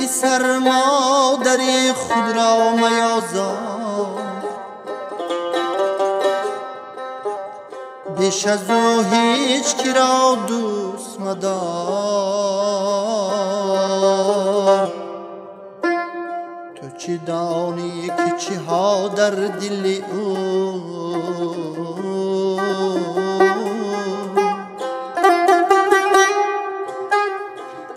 پسر مادر خود را میازار، بیش از او هیچ کی را دوست مدار. تو چی دانی که چی ها در دل او،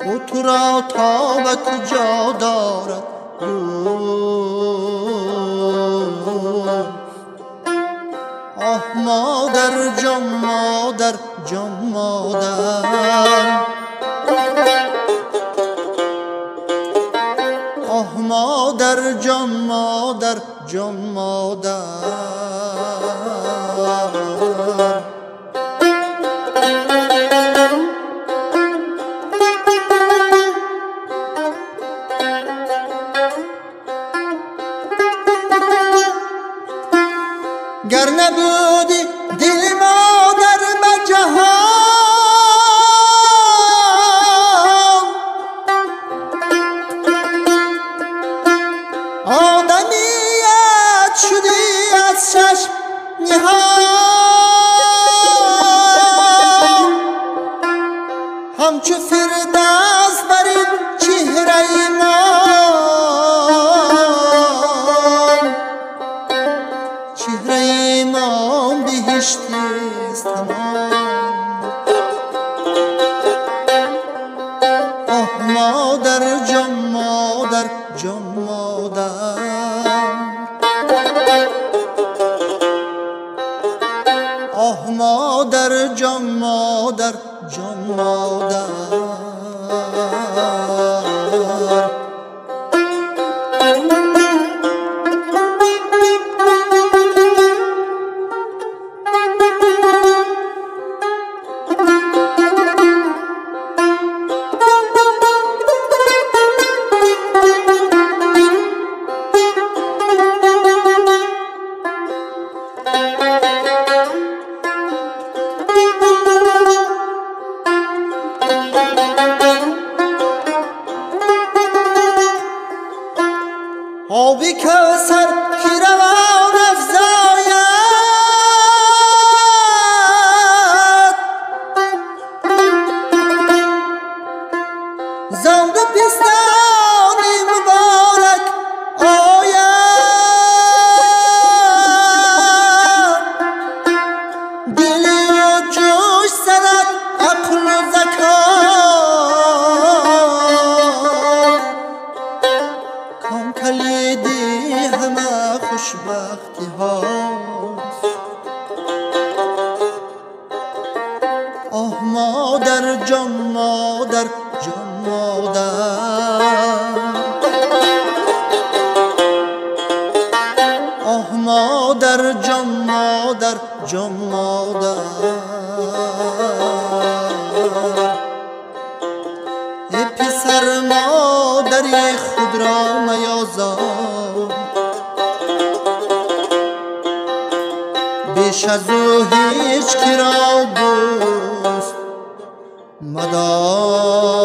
او تو را تا به کجا دارد آه مادر جان مادر جان مادر، آه مادر جان مادر جان مادر. گر نبودی دل مادر به جهان، آدمیت شدی از چشم نهان. همچو فردوس بر این چهره چهره امام بهشتی است تمام. آه مادر جان مادر جان مادر، آه مادر جان مادر جان مادر. آبی کوثر که روان افزاید، زود پستان مبارک آید. دل و جوش زند عقل و ذکا، کام کلیدی همه خوشبختی هاست. آه مادر جان مادر جان مادر، آه مادر جان مادر جان مادر. ای پسر مادری خود را میازار، بیش از او هیچ کی را دوست مدار.